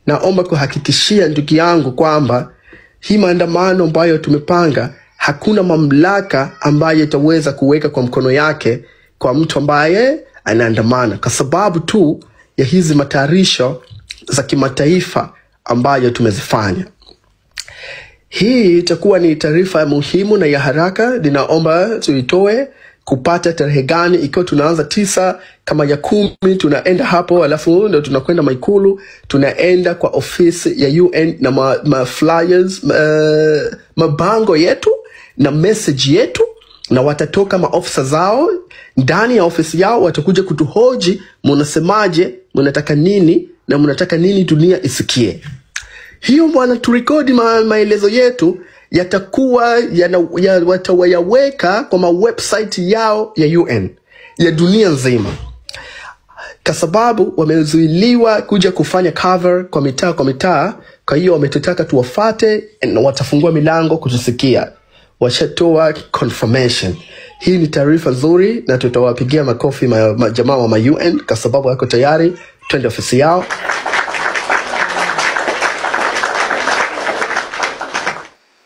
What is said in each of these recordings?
naomba kuhakikishia ndugu yangu kwamba hii maandamano ambayo tumepanga, hakuna mamlaka ambaye itaweza kuweka kwa mkono yake kwa mtu ambaye anaandamana, kwa sababu tu ya hizi matayarisho za kimataifa ambayo tumezifanya. Hii itakuwa ni taarifa muhimu na ya haraka. Ninaomba tuitoe kupata tarehe gani, ikiwa tunaanza 9 kama ya 10 tunaenda hapo, alafu ndio tunakwenda Maikulu, tunaenda kwa ofisi ya UN na flyers, mabango yetu na message yetu, na watatoka maofisa zao ndani ya ofisi yao, watakuja kutuhoji mnasemaje, mnataka nini na mnataka nini dunia isikie. Hiyo bwana, turekodi maelezo yetu, yatakuwa wataweka kwa website yao ya UN ya dunia nzima, kwa sababu wamezuiliwa kuja kufanya cover kwa mitaa. Kwa hiyo wametutaka tuwafate na watafungua milango kutusikia. Washatoa confirmation. Hii ni taarifa nzuri na tutawapigia makofi jamaa wa UN kwa sababu wako tayari. Twende ofisi yao.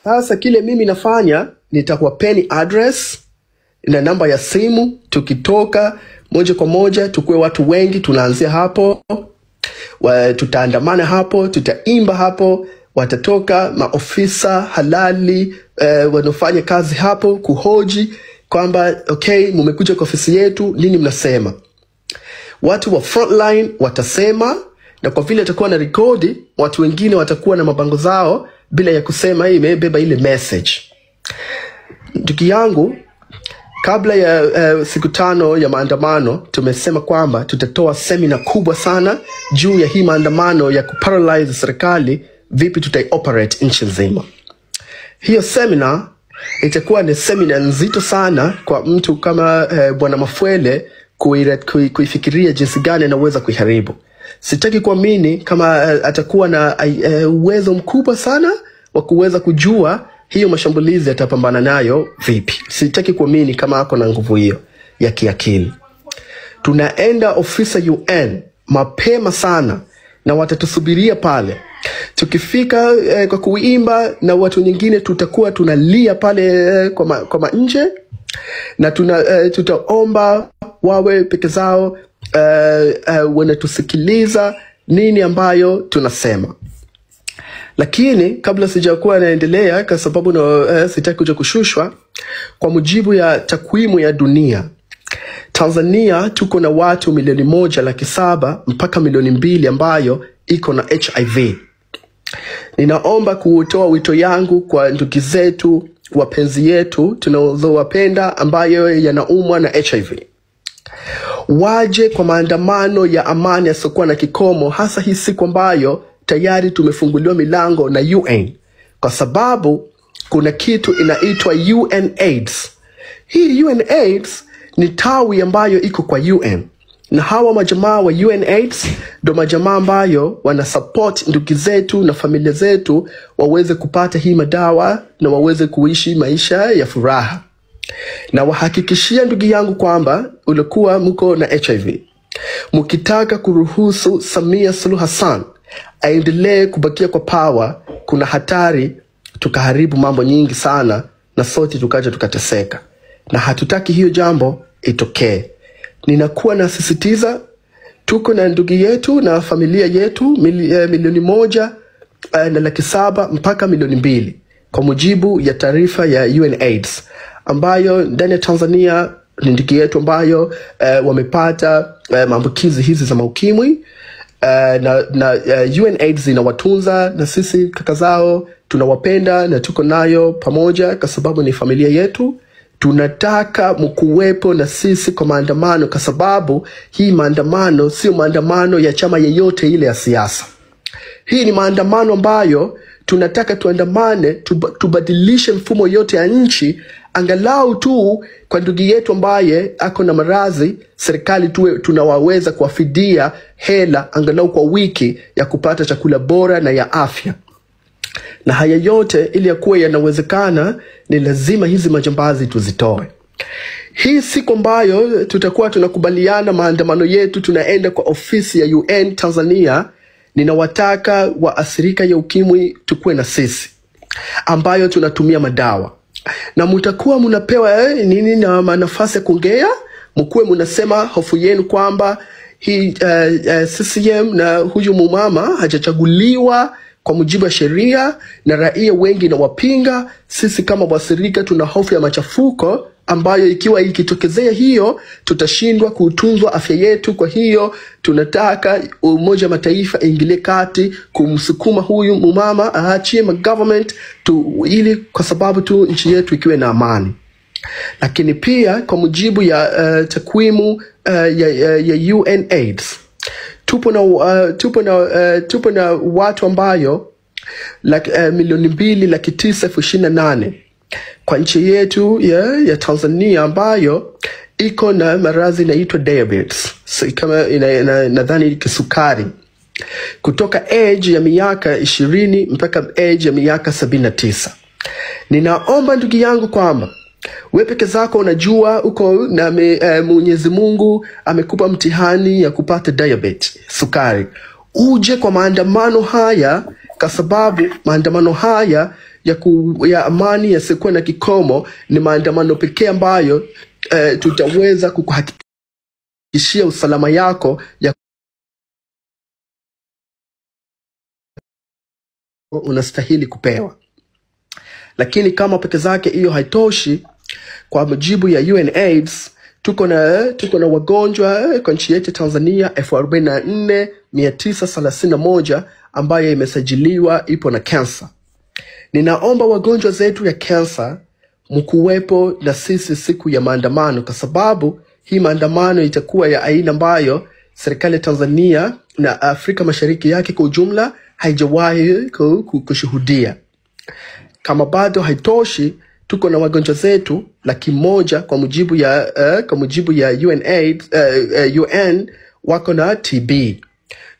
Sasa kile mimi nafanya, nitakuwapeni address na namba ya simu. Tukitoka moja kwa moja, tukue watu wengi, tunaanzia hapo. Tutaandamana hapo, tutaimba hapo. Watatoka maofisa halali wanafanya kazi hapo kuhoji kwamba okay, mmekuja kwa ofisi yetu, nini mnasema. Watu wa frontline watasema, na kwa vile atakuwa na rekodi, watu wengine watakuwa na mabango zao bila ya kusema hii imebeba ile message. Ndugu yangu, kabla ya siku 5 ya maandamano, tumesema kwamba tutatoa seminar kubwa sana juu ya hii maandamano ya kuparalyze serikali, vipi tutai-operate nchi nzima. Hiyo seminar itakuwa ni seminar nzito sana kwa mtu kama Bwana Mafwele kuifikiria jinsi gani anaweza kuiharibu. Sitaki kuamini kama atakuwa na uwezo mkubwa sana wa kuweza kujua hiyo mashambulizi atapambana nayo vipi. Sitaki kuamini kama ako na nguvu hiyo ya kiakili. Tunaenda ofisi UN mapema sana na watatusubiria pale. Tukifika kwa kuimba na watu nyingine, tutakuwa tunalia pale kwa nje, na tutaomba wawe peke zao wanatusikiliza nini ambayo tunasema. Lakini kabla sijakuwa naendelea, kwa sababu sitaki kuja kushushwa, kwa mujibu ya takwimu ya dunia, Tanzania tuko na watu 1.7 mpaka 2 ambayo iko na HIV. Ninaomba kutoa wito yangu kwa ndugu zetu, wapenzi yetu tunawapenda ambayo yanaumwa na HIV. Waje kwa maandamano ya amani yasiokuwa na kikomo, hasa hii siku ambayo tayari tumefunguliwa milango na UN, kwa sababu kuna kitu inaitwa UNAIDS. Hii UNAIDS ni tawi ambayo iko kwa UN, na hawa majamaa wa UNAIDS ndo majamaa ambayo wana support ndugu zetu na familia zetu waweze kupata hii madawa na waweze kuishi maisha ya furaha. Na wahakikishia ndugu yangu kwamba ulikuwa mko na HIV, mkitaka kuruhusu Samia Suluhu Hassan aendelee kubakia kwa power, kuna hatari tukaharibu mambo nyingi sana na sote tukaja tukateseka, na hatutaki hiyo jambo itokee. Ninakuwa nasisitiza, tuko na ndugu yetu na familia yetu 1,700,000 mpaka 2,000,000 kwa mujibu ya taarifa ya UNAIDS, ambayo ndani ya Tanzania ni ndugu yetu ambayo wamepata maambukizi hizi za ukimwi, na UNAIDS inawatunza, na sisi kaka zao tunawapenda na tuko nayo pamoja kwa sababu ni familia yetu. Tunataka mkuwepo na sisi kwa maandamano, kwa sababu hii maandamano sio maandamano ya chama yeyote ile ya siasa. Hii ni maandamano ambayo tunataka tuandamane, tubadilishe mfumo yote ya nchi, angalau tu kwa ndugu yetu ambaye ako na maradhi, serikali tunawaweza kuwafidia hela angalau kwa wiki ya kupata chakula bora na ya afya. Na haya yote ili yakuwe yanawezekana, ni lazima hizi majambazi tuzitoe. Hii siku ambayo tutakuwa tunakubaliana maandamano yetu, tunaenda kwa ofisi ya UN Tanzania, ninawataka waathirika ya ukimwi tukue na sisi ambayo tunatumia madawa, na mutakuwa munapewa nini na nafasi ya kuongea, mkuwe munasema hofu yenu kwamba hii CCM na huyu mumama hajachaguliwa kwa mujibu wa sheria na raia wengi na wapinga. Sisi kama waathirika tuna hofu ya machafuko ambayo ikiwa ikitokezea hiyo tutashindwa kutunzwa afya yetu. Kwa hiyo tunataka Umoja wa Mataifa ingilie kati kumsukuma huyu mumama aachie government tu, ili kwa sababu tu nchi yetu ikiwe na amani. Lakini pia kwa mujibu ya takwimu ya UNAIDS tupo na watu ambayo milioni 2,928,000 kwa nchi yetu ya Tanzania ambayo iko na maradhi inaitwa diabetes, kama nadhani kisukari, kutoka age ya miaka 20 mpaka age ya miaka 79. Ninaomba ndugu yangu kwamba wewe peke zako unajua uko na Mwenyezi Mungu amekupa mtihani ya kupata diabetes, sukari, uje kwa maandamano haya, kwa sababu maandamano haya ya amani yasikuwa na kikomo ni maandamano pekee ambayo tutaweza kukuhakikishia usalama yako ya unastahili kupewa. Lakini kama peke zake hiyo haitoshi, kwa mujibu ya UNAIDS tuko na wagonjwa kwa nchi yetu Tanzania 44,931 ambayo imesajiliwa ipo na kansa. Ninaomba wagonjwa zetu ya kansa mkuwepo na sisi siku ya maandamano, kwa sababu hii maandamano itakuwa ya aina ambayo serikali ya Tanzania na Afrika Mashariki yake kwa ujumla haijawahi kushuhudia. Kama bado haitoshi, tuko na wagonjwa zetu 100,000 kwa mujibu ya UN wako na TB.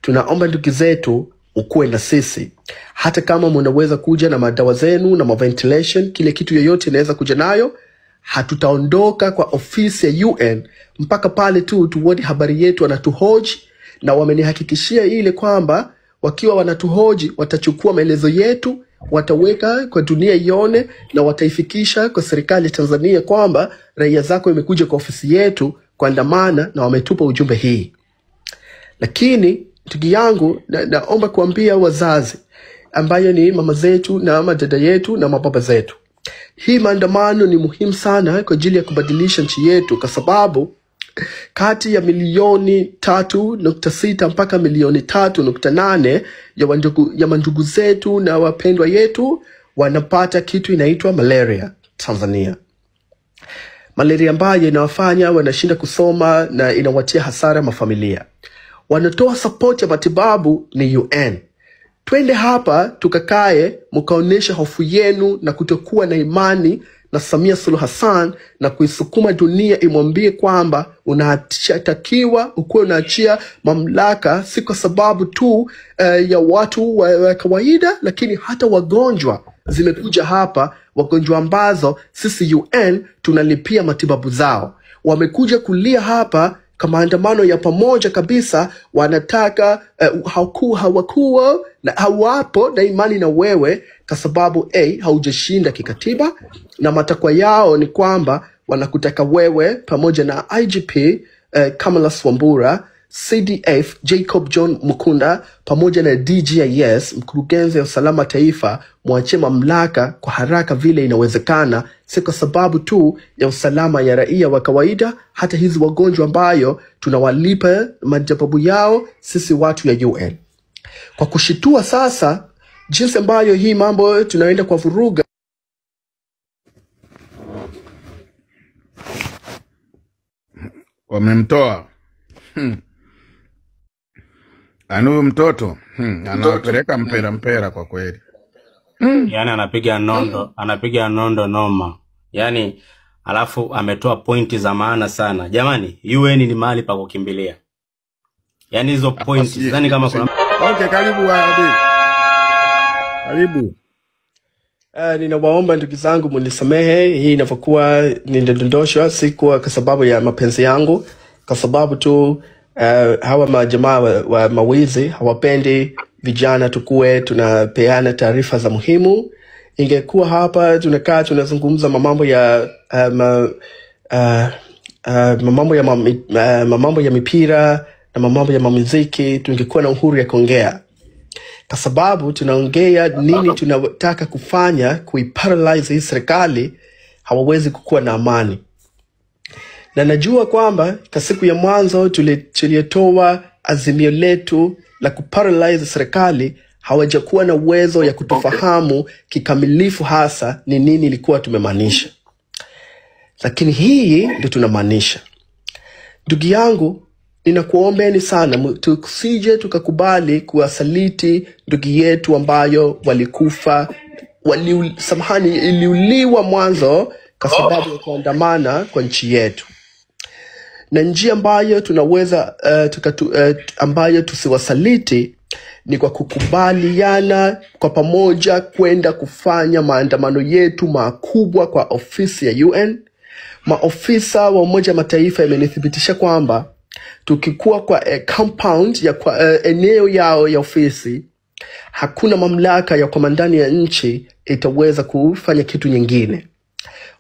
Tunaomba ndugu zetu ukuwe na sisi, hata kama mnaweza kuja na madawa zenu na ventilation, kile kitu yoyote inaweza kuja nayo. Hatutaondoka kwa ofisi ya UN mpaka pale tu tuone habari yetu wanatuhoji, na wamenihakikishia ile kwamba wakiwa wanatuhoji watachukua maelezo yetu, wataweka kwa dunia ione, na wataifikisha kwa serikali Tanzania kwamba raia zako imekuja kwa ofisi yetu kuandamana na wametupa ujumbe hii. Lakini ndugu yangu, naomba kuambia wazazi ambayo ni mama zetu na madada yetu na mababa zetu, hii maandamano ni muhimu sana kwa ajili ya kubadilisha nchi yetu, kwa sababu kati ya milioni 3.6 mpaka milioni 3.8 ya mandugu zetu na wapendwa yetu wanapata kitu inaitwa malaria Tanzania. Malaria ambayo inawafanya wanashinda kusoma na inawatia hasara mafamilia. Wanatoa support ya matibabu ni UN. Twende hapa tukakae, mkaonesha hofu yenu na kutokuwa na imani na Samia Suluhu Hassan, na kuisukuma dunia imwambie kwamba unatakiwa ukuwe unaachia mamlaka, si kwa sababu tu ya watu wa kawaida, lakini hata wagonjwa zimekuja hapa, wagonjwa ambazo sisi UN tunalipia matibabu zao. Wamekuja kulia hapa kama maandamano ya pamoja kabisa, wanataka hawakuwa na hawapo na imani na wewe, kwa sababu haujashinda kikatiba, na matakwa yao ni kwamba wanakutaka wewe pamoja na IGP Kamala Swambura, CDF Jacob John Mukunda pamoja na DGIS mkurugenzi wa usalama taifa muachie mamlaka kwa haraka vile inawezekana, si kwa sababu tu ya usalama ya raia wa kawaida, hata hizi wagonjwa ambayo tunawalipa matibabu yao sisi watu ya UN. Kwa kushitua sasa jinsi ambayo hii mambo tunaenda kwa vuruga, wamemtoa anu mtoto anawapeleka mpera kwa kweli. Yani anapiga nondo noma. Yani alafu ametoa pointi za maana sana. Jamani, UN ni mahali pa kukimbilia. Yani hizo pointi sidhani kama kuna. Okay, karibu Abi. Karibu. Ninawaomba ndugu zangu munisamehe, hii inapokuwa nindondosha si kwa sababu ya mapenzi yangu, kwa sababu tu hawa majamaa wa mawizi hawapendi vijana tukue tunapeana taarifa za muhimu. Ingekuwa hapa tunakaa tunazungumza mambo ya mambo ya mipira na mambo ya muziki, tungekuwa na uhuru ya kuongea. Kwa sababu tunaongea nini tunataka kufanya kuiparalyze hii serikali, hawawezi kukuwa na amani. Na najua kwamba kwa siku ya mwanzo tulitoa azimio letu la kuparalyze serikali, hawajakuwa na uwezo ya kutufahamu kikamilifu hasa ni nini ilikuwa tumemaanisha. Lakini hii ndio tunamaanisha. Ndugu yangu, ninakuombeni sana tusije tukakubali kuwasaliti ndugu yetu ambayo walikufa, iliuliwa mwanzo kwa sababu ya kuandamana kwa nchi yetu. Na njia ambayo tunaweza ambayo tusiwasaliti ni kwa kukubaliana kwa pamoja kwenda kufanya maandamano yetu makubwa kwa ofisi ya UN. Maofisa wa Umoja Mataifa yamenithibitisha kwamba tukikuwa kwa compound ya eneo yao ya ofisi, hakuna mamlaka ya komandani ya nchi itaweza kufanya kitu nyingine.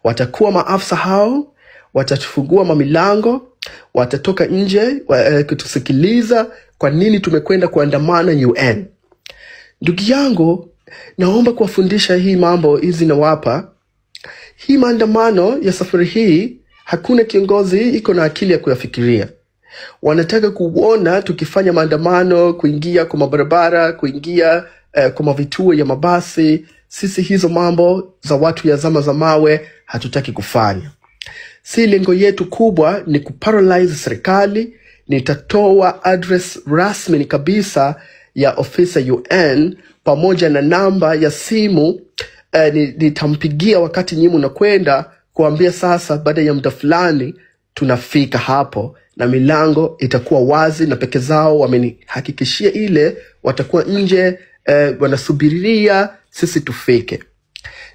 Watakuwa maafisa hao, watatufungua mamilango, watatoka nje kutusikiliza kwa nini tumekwenda kuandamana UN. Ndugu yangu, naomba kuwafundisha hii mambo hizi na wapa. Hii maandamano ya safari hii, hakuna kiongozi iko na akili ya kuyafikiria. Wanataka kuona tukifanya maandamano, kuingia kwa mabarabara, kuingia kwa vituo ya mabasi. Sisi hizo mambo za watu ya zama za mawe hatutaki kufanya. Si lengo yetu kubwa ni kuparalyze serikali. Nitatoa address rasmi kabisa ya ofisa UN pamoja na namba ya simu. Nitampigia wakati nyinyi mnakwenda kuambia sasa baada ya muda fulani tunafika hapo, na milango itakuwa wazi na peke zao wamenihakikishia ile watakuwa nje wanasubiria sisi tufike.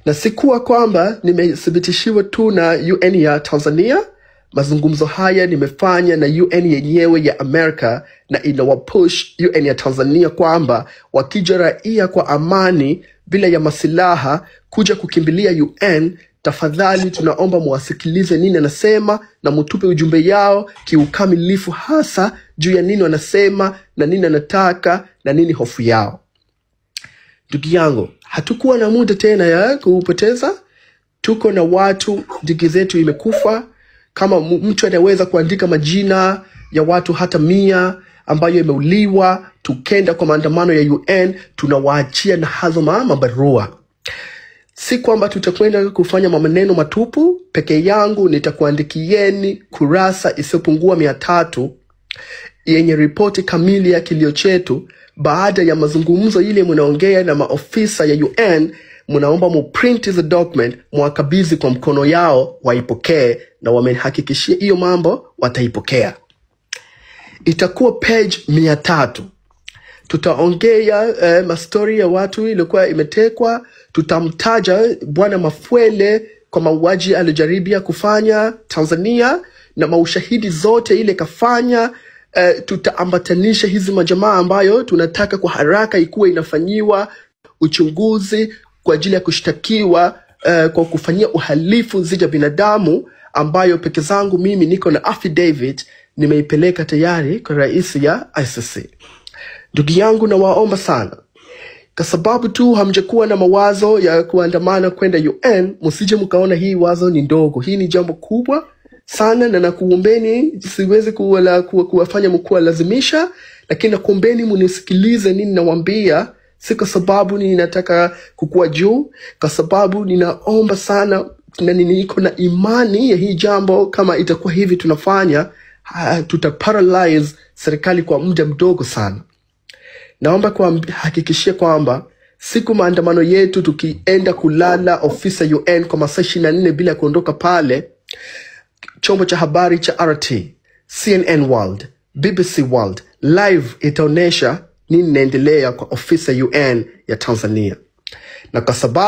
Na sikuwa kwamba nimethibitishiwa tu na UN ya Tanzania. Mazungumzo haya nimefanya na UN yenyewe ya Amerika, na inawapush UN ya Tanzania kwamba wakija raia kwa amani bila ya masilaha kuja kukimbilia UN, tafadhali tunaomba muwasikilize nini anasema na mutupe ujumbe yao kiukamilifu hasa juu ya nini wanasema na nini anataka na nini hofu yao. Ndugu yangu, hatukuwa na muda tena ya kupoteza. Tuko na watu, ndugu zetu imekufa. Kama mtu anaweza kuandika majina ya watu hata 100 ambayo imeuliwa, tukenda kwa maandamano ya UN, tunawaachia na hazo mabarua. Si kwamba tutakwenda kufanya maneno matupu. Peke yangu nitakuandikieni kurasa isiyopungua 300 yenye ripoti kamili ya kilio chetu. Baada ya mazungumzo ile mnaongea na maofisa ya UN, mnaomba muprint the document, muwakabidhi kwa mkono yao waipokee, na wamenihakikishia hiyo mambo wataipokea. Itakuwa page 300. Tutaongea mastori ya watu ilikuwa imetekwa. Tutamtaja Bwana Mafwele kwa mauaji alijaribia kufanya Tanzania na maushahidi zote ile kafanya. Tutaambatanisha hizi majamaa ambayo tunataka kwa haraka ikuwe inafanyiwa uchunguzi kwa ajili ya kushtakiwa kwa kufanyia uhalifu dhidi ya binadamu, ambayo peke zangu mimi niko na affidavit nimeipeleka tayari kwa rais ya ICC. Ndugu yangu, na waomba sana, kwa sababu tu hamjakuwa na mawazo ya kuandamana kwenda UN, msije mkaona hii wazo ni ndogo. Hii ni jambo kubwa sana, na nakuombeni, siwezi kuwafanya mkuu lazimisha, lakini nakuombeni munisikilize nini nawaambia. Si kwa sababu ninataka kukua juu, kwa sababu ninaomba sana na niko na imani ya hii jambo. Kama itakuwa hivi tunafanya, tutaparalyze serikali kwa muda mdogo sana. Naomba kuhakikishia kwamba siku maandamano yetu tukienda kulala ofisa UN kwa masaa 24 bila kuondoka pale, chombo cha habari cha RT, CNN World, BBC World live itaonesha nini naendelea kwa ofisa UN ya Tanzania. Na kwa sababu